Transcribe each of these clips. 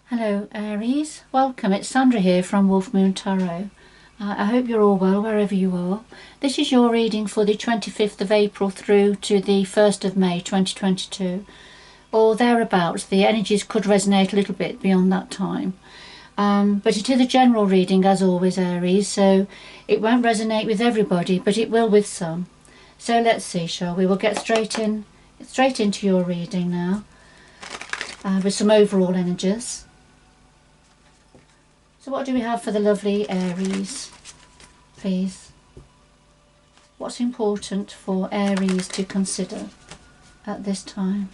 Hello Aries, welcome. It's Sandra here from Wolf Moon Tarot. I hope you're all well wherever you are. This is your reading for the 25th of April through to the 1st of May 2022, or thereabouts. The energies could resonate a little bit beyond that time, but it is a general reading as always, Aries, so it won't resonate with everybody, but it will with some. So let's see, shall we? We'll get straight into your reading now, with some overall energies. So what do we have for the lovely Aries, please? What's important for Aries to consider at this time?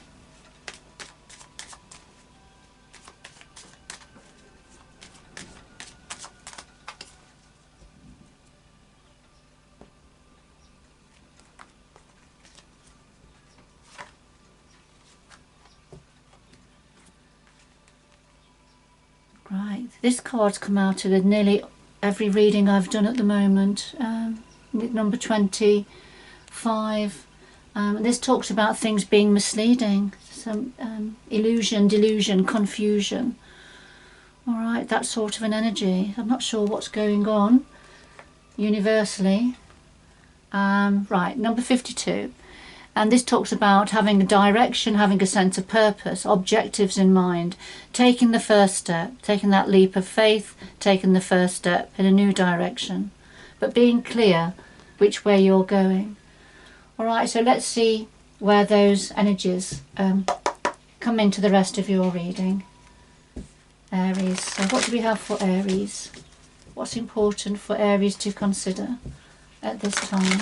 Right, this card's come out with nearly every reading I've done at the moment. Number 25. This talks about things being misleading, some illusion, delusion, confusion. Alright, that sort of an energy. I'm not sure what's going on universally. Right, number 52. And this talks about having a direction, having a sense of purpose, objectives in mind, taking the first step, taking that leap of faith, taking the first step in a new direction, but being clear which way you're going. All right, so let's see where those energies come into the rest of your reading. Aries, so what do we have for Aries? What's important for Aries to consider at this time?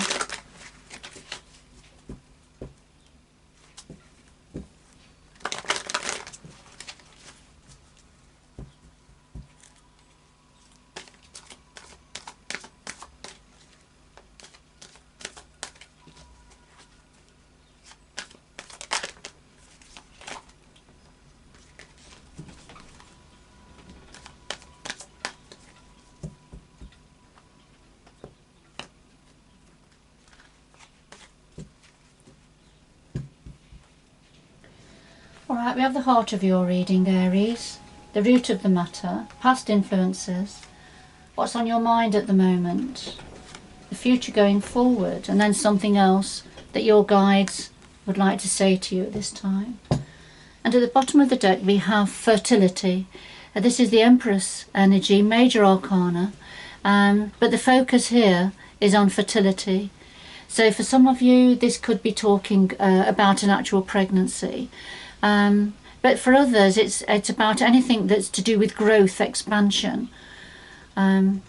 Alright, we have the heart of your reading, Aries, the root of the matter, past influences, what's on your mind at the moment, the future going forward, and then something else that your guides would like to say to you at this time. And at the bottom of the deck we have Fertility. This is the Empress energy, major arcana, but the focus here is on fertility. So for some of you this could be talking about an actual pregnancy. But for others it's about anything that's to do with growth, expansion. The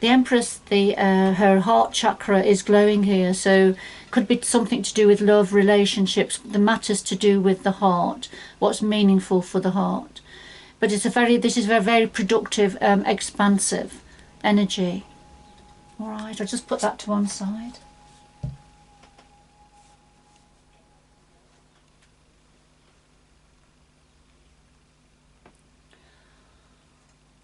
Empress, her heart chakra is glowing here, so could be something to do with love, relationships, the matters to do with the heart, what's meaningful for the heart. But this is a very productive, expansive energy. All right, I'll just put that to one side.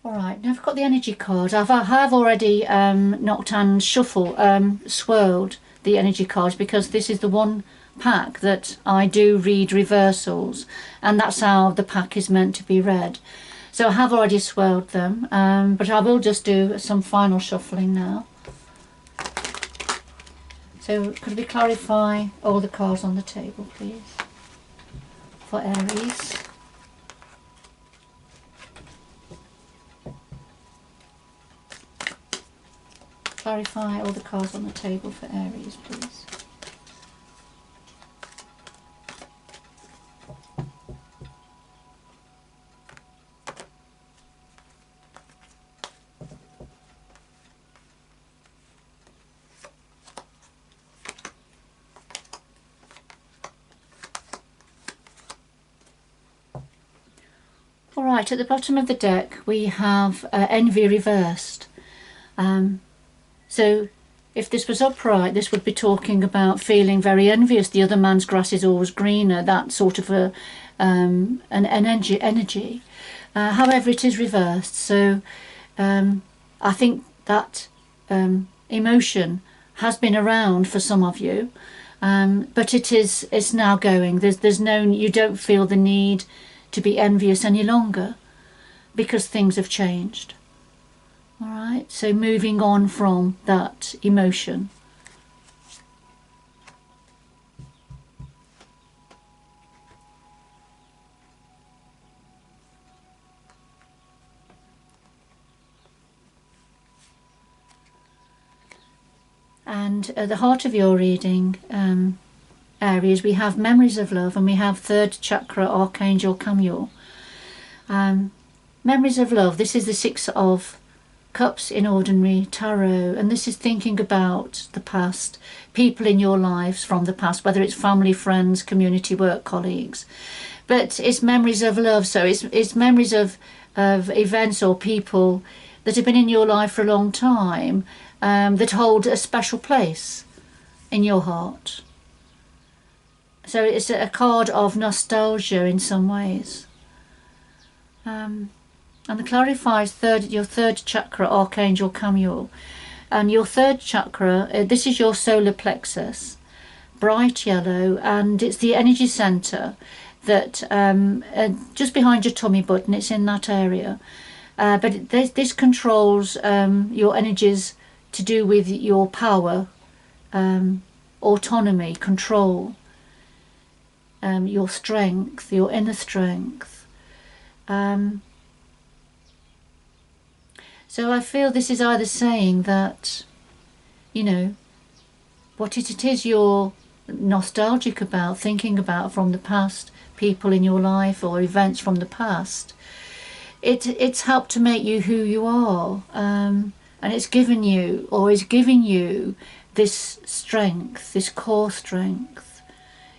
Alright, now I've got the energy cards. I have already knocked and swirled the energy cards, because this is the one pack that I do read reversals, and that's how the pack is meant to be read. So I have already swirled them, but I will just do some final shuffling now. So could we clarify all the cards on the table, please, for Aries? Clarify all the cards on the table for Aries, please. Alright, at the bottom of the deck we have envy reversed. So if this was upright, this would be talking about feeling very envious. The other man's grass is always greener, that sort of an energy. However, it is reversed. So I think that emotion has been around for some of you, but it's now going. There's no, you don't feel the need to be envious any longer. because things have changed. All right, so moving on from that emotion. And at the heart of your reading, Aries, we have memories of love, and we have third chakra, Archangel Chamuel. Memories of love, this is the Six of Cups in ordinary tarot, and this is thinking about the past, people in your lives from the past, whether it's family, friends, community, work colleagues. But it's memories of love, so it's memories of events or people that have been in your life for a long time, that hold a special place in your heart. So it's a card of nostalgia in some ways. And it clarifies your third chakra, Archangel Chamuel. And your third chakra, this is your solar plexus, bright yellow, and it's the energy center that just behind your tummy button, it's in that area. But this controls your energies to do with your power, autonomy, control, your strength, your inner strength. So I feel this is either saying that, you know, what it is you're nostalgic about, thinking about from the past, people in your life or events from the past, it's helped to make you who you are, and it's given you, or is giving you, this strength, this core strength.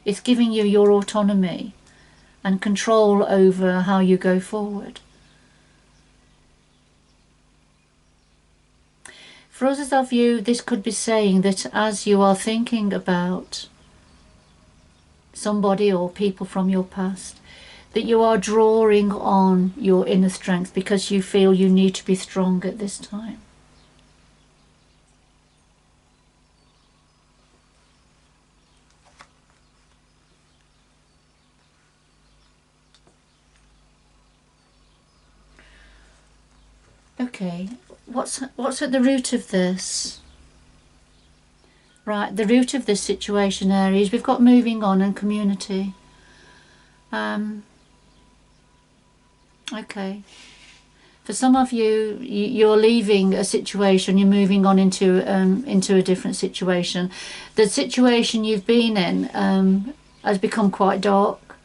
It's giving you your autonomy and control over how you go forward. For others of you, this could be saying that as you are thinking about somebody or people from your past, that you are drawing on your inner strength because you feel you need to be strong at this time. Okay, what's at the root of this? Right, the root of this situation, Aries, we've got moving on and community. Okay. For some of you, you're leaving a situation, you're moving on into a different situation. The situation you've been in has become quite dark,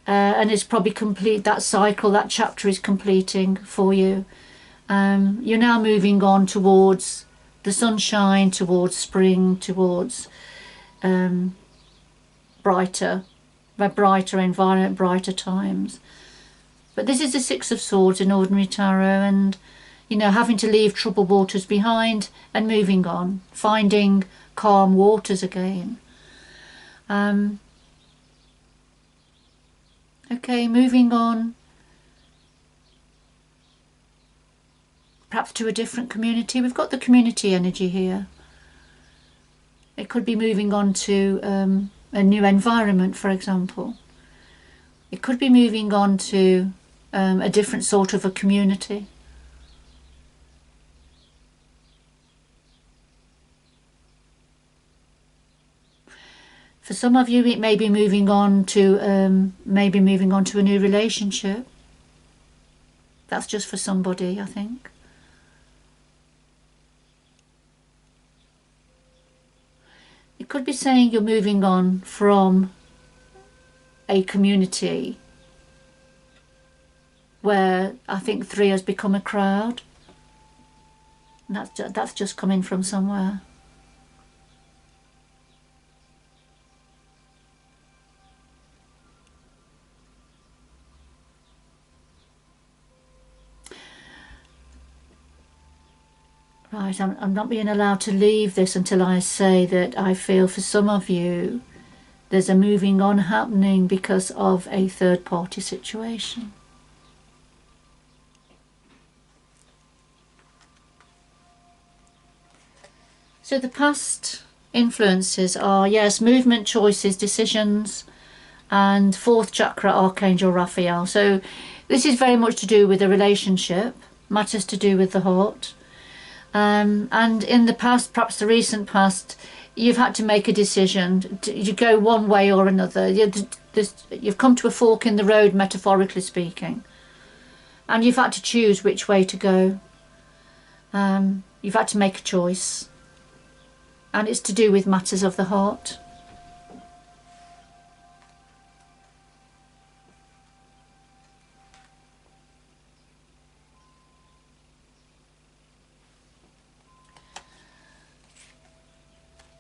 and it's probably complete. That cycle, that chapter is completing for you. You're now moving on towards the sunshine, towards spring, towards brighter environment, brighter times. But this is the Six of Swords in ordinary tarot, and you know, having to leave troubled waters behind and moving on, finding calm waters again. Okay, moving on, perhaps to a different community. We've got the community energy here. It could be moving on to a new environment, for example. It could be moving on to a different sort of a community. For some of you, it may be moving on to a new relationship. That's just for somebody, I think. It could be saying you're moving on from a community where I think 3 has become a crowd. And that's just coming from somewhere. Right, I'm not being allowed to leave this until I say that I feel for some of you there's a moving on happening because of a third party situation. So the past influences are, yes, movement, choices, decisions, and fourth chakra, Archangel Raphael. So This is very much to do with a relationship, matters to do with the heart. And in the past, perhaps the recent past, you've had to make a decision. You go one way or another. You've come to a fork in the road, metaphorically speaking. And you've had to choose which way to go. You've had to make a choice. And it's to do with matters of the heart.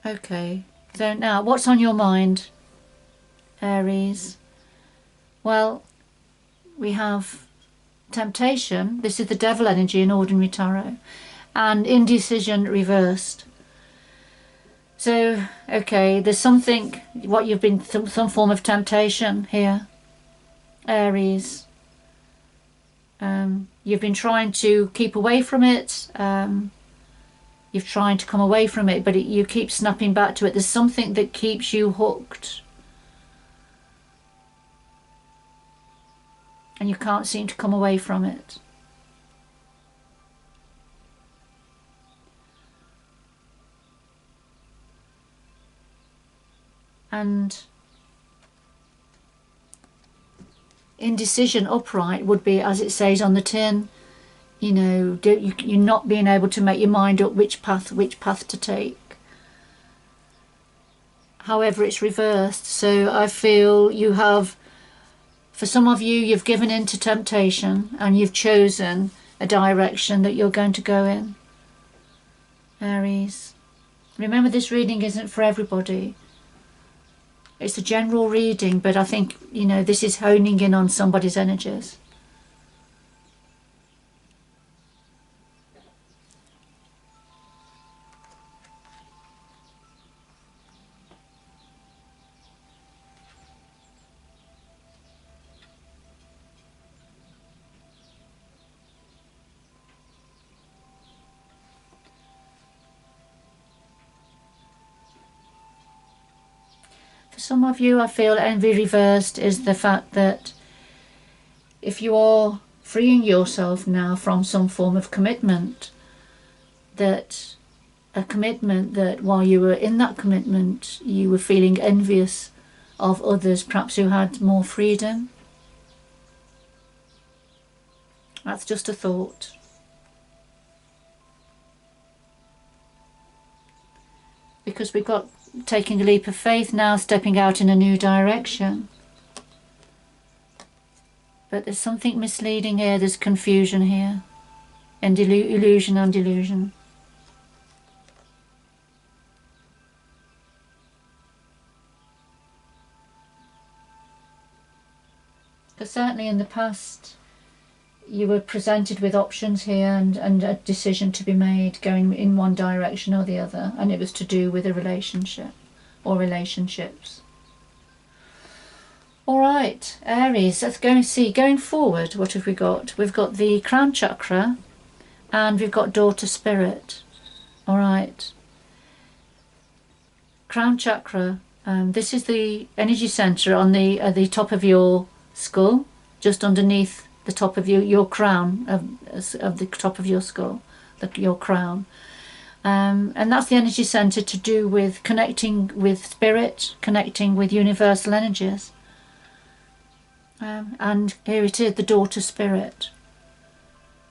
Okay, so now what's on your mind, Aries? Well, we have temptation. This is the devil energy in ordinary tarot, and indecision reversed. So, okay, there's something, what you've been, some form of temptation here, Aries. You've been trying to keep away from it. You're trying to come away from it, but you keep snapping back to it. There's something that keeps you hooked. And you can't seem to come away from it. And indecision upright would be, as it says on the tin, you know, you're not being able to make your mind up which path to take. However, it's reversed. So I feel you have, for some of you, you've given in to temptation and you've chosen a direction that you're going to go in. Aries. Remember, this reading isn't for everybody. It's a general reading, but I think, you know, this is honing in on somebody's energies. For some of you, I feel envy reversed is the fact that if you are freeing yourself now from some form of commitment, that a commitment that while you were in that commitment, you were feeling envious of others, perhaps who had more freedom. That's just a thought. Because we've got taking a leap of faith now, stepping out in a new direction. But there's something misleading here, there's confusion here, and illusion and delusion. Because certainly in the past, you were presented with options here and a decision to be made going in one direction or the other, and it was to do with a relationship or relationships. Alright, Aries, let's go and see, going forward, what have we got? We've got the crown chakra and we've got daughter spirit. Alright, crown chakra, this is the energy center on the top of your skull, just underneath the top of your crown, of the top of your skull, your crown. And that's the energy center to do with connecting with spirit, connecting with universal energies. And here it is, the daughter spirit.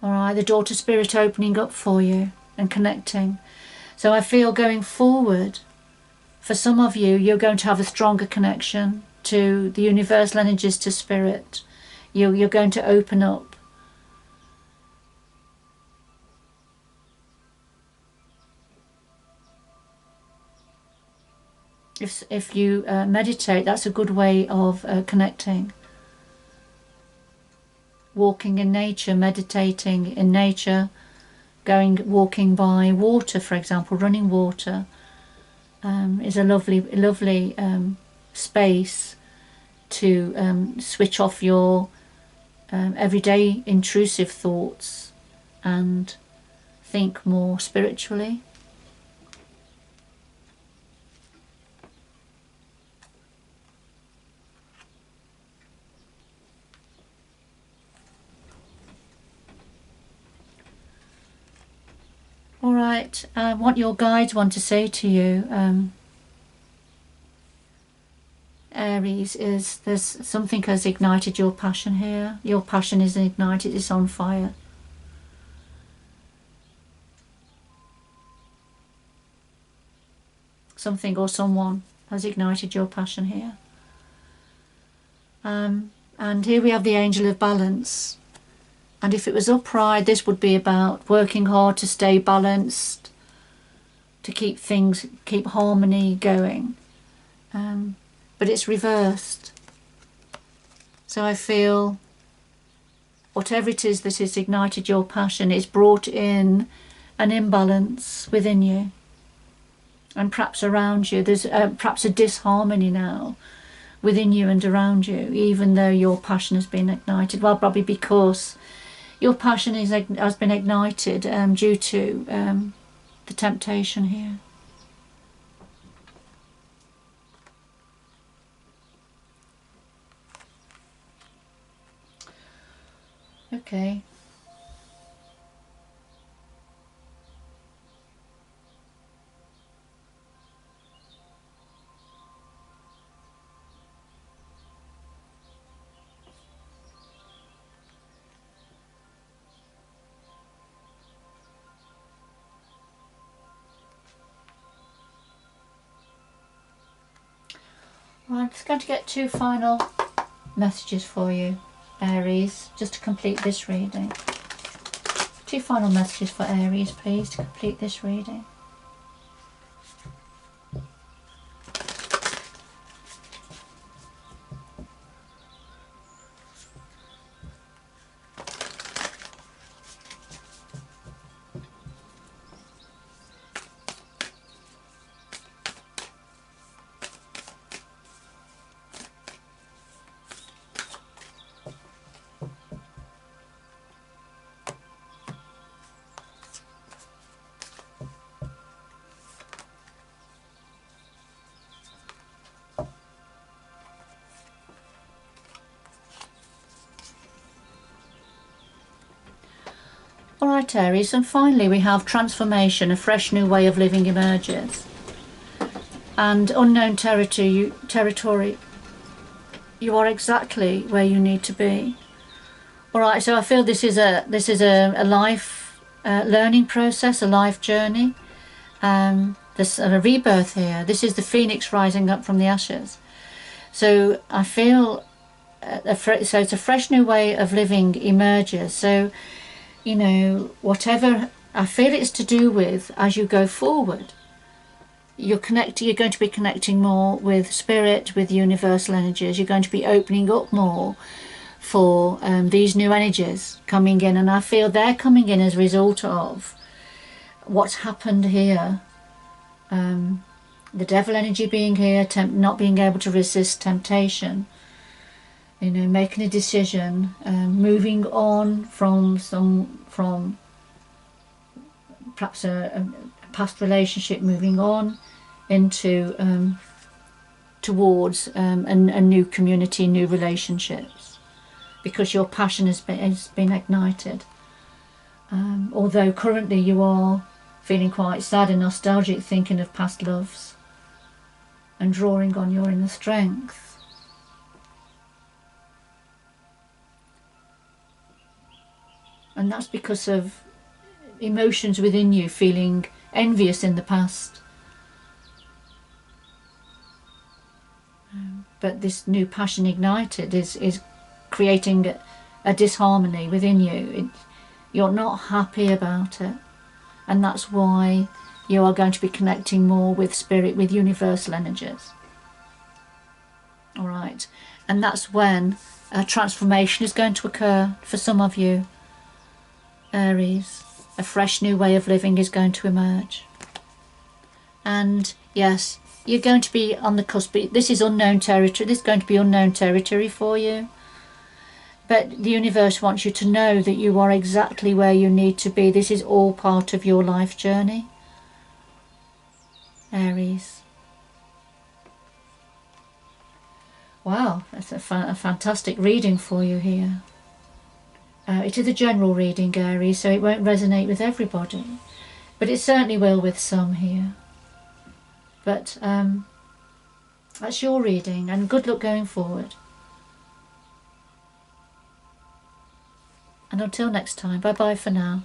Alright, the daughter spirit opening up for you and connecting. So I feel going forward, for some of you, you're going to have a stronger connection to the universal energies, to spirit. You're going to open up. If you meditate, that's a good way of connecting. Walking in nature, meditating in nature, walking by water, for example, running water, is a lovely space to switch off your everyday intrusive thoughts and think more spiritually. All right, what your guides want to say to you, Aries, is there's something has ignited your passion here. Your passion is ignited, it's on fire. Something or someone has ignited your passion here. And here we have the Angel of Balance. And if it was upright, this would be about working hard to stay balanced, to keep harmony going. But it's reversed. So I feel whatever it is that has ignited your passion, it's brought in an imbalance within you. And perhaps around you, there's perhaps a disharmony now within you and around you, even though your passion has been ignited. Well, probably because your passion has been ignited due to the temptation here. Okay. I'm just going to get two final messages for you, Aries, just to complete this reading. Two final messages for Aries, please, to complete this reading. Alright, Aries, and finally we have transformation, a fresh new way of living emerges. And unknown territory, you are exactly where you need to be. Alright, so I feel this is a life learning process, a life journey. There's a rebirth here. This is the phoenix rising up from the ashes. So I feel, so it's a fresh new way of living emerges. So, you know, whatever I feel it's to do with as you go forward, you're going to be connecting more with spirit, with universal energies. You're going to be opening up more for these new energies coming in, and I feel they're coming in as a result of what's happened here. The devil energy being here, not being able to resist temptation, you know, making a decision, moving on from perhaps a past relationship, moving on into towards a new community, new relationships, because your passion has been ignited. Although currently you are feeling quite sad and nostalgic, thinking of past loves and drawing on your inner strength. And that's because of emotions within you, feeling envious in the past. But this new passion ignited is creating a disharmony within you. You're not happy about it. And that's why you are going to be connecting more with spirit, with universal energies. All right. And that's when a transformation is going to occur for some of you, Aries. A fresh new way of living is going to emerge. And yes, you're going to be on the cusp. This is unknown territory. This is going to be unknown territory for you. But the universe wants you to know that you are exactly where you need to be. This is all part of your life journey, Aries. Wow, that's a fantastic reading for you here. It is a general reading, Aries, so it won't resonate with everybody. But it certainly will with some here. But that's your reading, and good luck going forward. And until next time, bye bye for now.